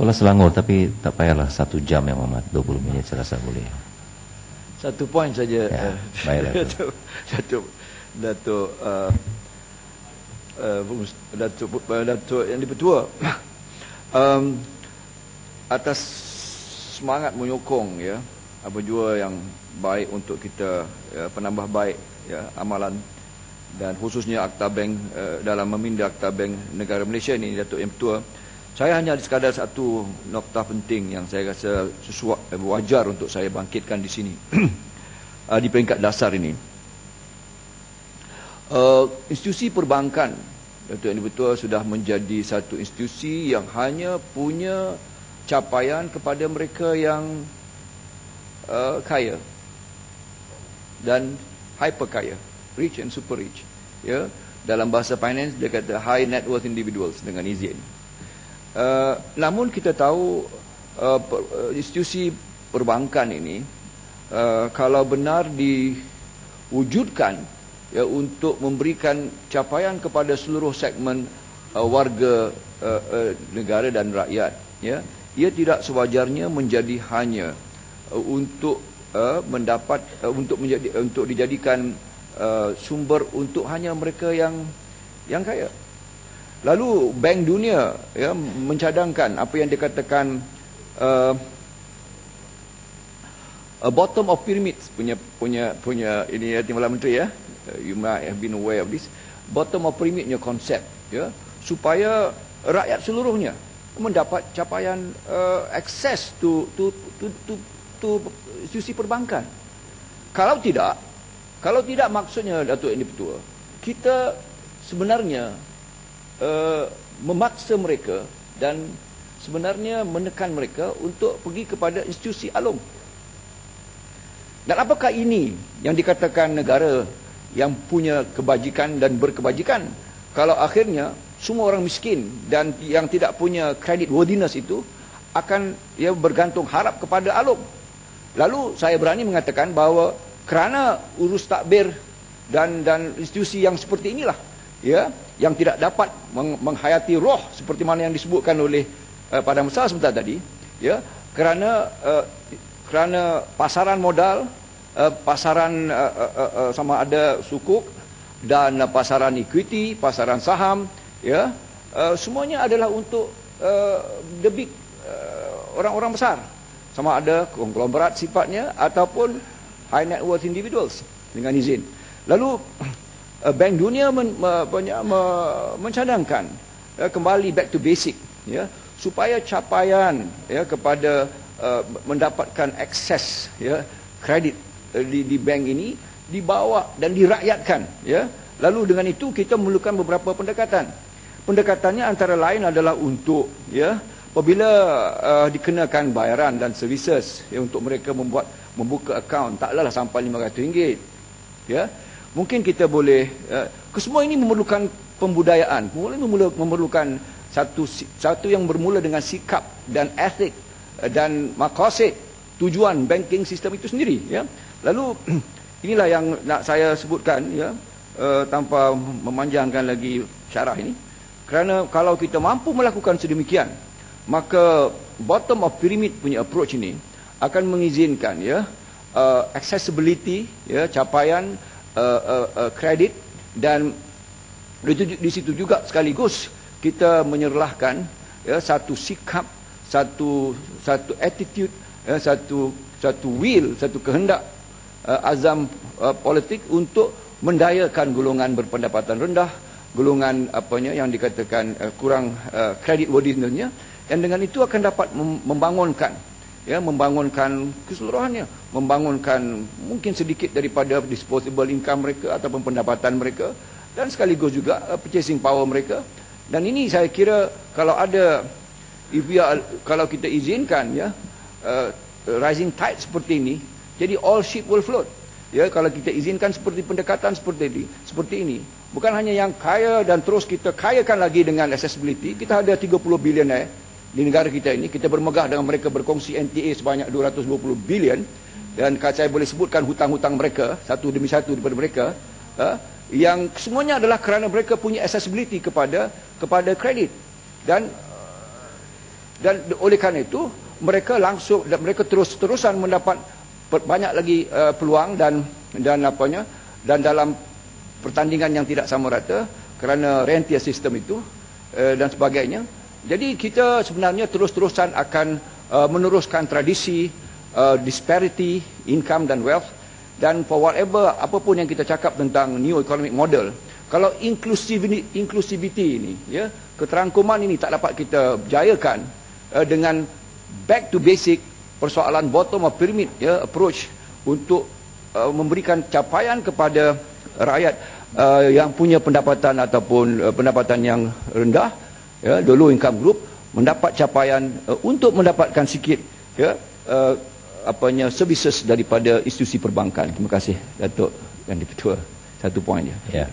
Kuala Selangor, tapi tak payahlah 1 jam yang amat, 20 minit saya rasa boleh. Satu poin saja. Ya, baiklah. Datuk Yang di-Pertua, atas semangat menyokong ya apa jua yang baik untuk kita, ya, penambah baik ya amalan dan khususnya Akta Bank, dalam meminda Akta Bank negara Malaysia ini, Datuk Yang Pertua, saya hanya sekadar satu nokta penting yang saya rasa wajar untuk saya bangkitkan di sini. Di peringkat dasar ini, institusi perbankan, Datuk Yang Di-Pertua, sudah menjadi satu institusi yang hanya punya capaian kepada mereka yang kaya dan hyper kaya, rich and super rich. Ya, dalam bahasa finance dia kata high net worth individuals dengan izin. Namun kita tahu institusi perbankan ini, kalau benar diwujudkan ya untuk memberikan capaian kepada seluruh segmen warga negara dan rakyat, ya, ia tidak sewajarnya menjadi hanya untuk mendapat untuk dijadikan sumber untuk hanya mereka yang kaya. Lalu Bank Dunia ya mencadangkan apa yang dikatakan bottom of pyramid punya ini ya, Timbalan Menteri ya, you might have been aware of this, bottom of pyramidnya konsep ya, supaya rakyat seluruhnya mendapat capaian akses to institusi perbankan. Kalau tidak maksudnya, Datuk Yang Di-Pertua, kita sebenarnya memaksa mereka dan sebenarnya menekan mereka untuk pergi kepada institusi alung. Dan apakah ini yang dikatakan negara yang punya kebajikan dan berkebajikan, kalau akhirnya semua orang miskin dan yang tidak punya credit worthiness itu akan ya bergantung harap kepada alung. Lalu saya berani mengatakan bahawa kerana urus takbir dan institusi yang seperti inilah ya yang tidak dapat menghayati roh seperti mana yang disebutkan oleh Padang Besar sebentar tadi ya, kerana pasaran modal, pasaran sama ada sukuk dan pasaran equity, pasaran saham ya, semuanya adalah untuk the big orang-orang besar, sama ada konglomerat sifatnya ataupun high net worth individuals dengan izin. Lalu Bank Dunia mencadangkan kembali back to basic ya, supaya capaian ya kepada mendapatkan akses ya kredit di bank ini dibawa dan dirakyatkan ya. Lalu dengan itu kita memerlukan beberapa pendekatan. Pendekatannya antara lain adalah untuk ya apabila dikenakan bayaran dan services ya, untuk mereka membuka akaun taklah sampai RM500 ya. Mungkin kita boleh kesemua ini memerlukan pembudayaan, memerlukan satu yang bermula dengan sikap dan etik dan maqasid tujuan banking sistem itu sendiri ya. Lalu inilah yang nak saya sebutkan ya, tanpa memanjangkan lagi syarah ini, kerana kalau kita mampu melakukan sedemikian, maka bottom of pyramid punya approach ini akan mengizinkan ya accessibility ya, capaian kredit, dan di situ juga sekaligus kita menyerlahkan ya satu sikap, satu attitude ya, satu will, satu kehendak azam politik untuk mendayakan golongan berpendapatan rendah, golongan apanya yang dikatakan kurang credit worthiness-nya, yang dengan itu akan dapat membangunkan keseluruhannya, membangunkan mungkin sedikit daripada disposable income mereka ataupun pendapatan mereka, dan sekaligus juga purchasing power mereka. Dan ini saya kira kalau ada kalau kita izinkan ya rising tide seperti ini, jadi all ship will float ya. Kalau kita izinkan seperti pendekatan seperti ini, bukan hanya yang kaya dan terus kita kayakan lagi dengan accessibility. Kita ada 30 billionaire di negara kita ini, kita bermegah dengan mereka, berkongsi NTA sebanyak 220 bilion, dan saya boleh sebutkan hutang-hutang mereka satu demi satu daripada mereka yang semuanya adalah kerana mereka punya accessibility kepada kredit. Dan Dan oleh kerana itu mereka terus-terusan mendapat banyak lagi peluang dan dalam pertandingan yang tidak sama rata kerana rentier sistem itu dan sebagainya. Jadi kita sebenarnya terus-terusan akan meneruskan tradisi disparity income dan wealth, dan for whatever apapun yang kita cakap tentang new economic model, kalau inclusivity ini, ya, keterangkuman ini tak dapat kita jayakan dengan back to basic, persoalan bottom of pyramid, ya, approach untuk memberikan capaian kepada rakyat yang punya pendapatan ataupun pendapatan yang rendah, ya, the low income group, mendapat capaian untuk mendapatkan sikit, ya, services daripada institusi perbankan. Terima kasih Datuk yang Ketua. Satu poin je. Ya.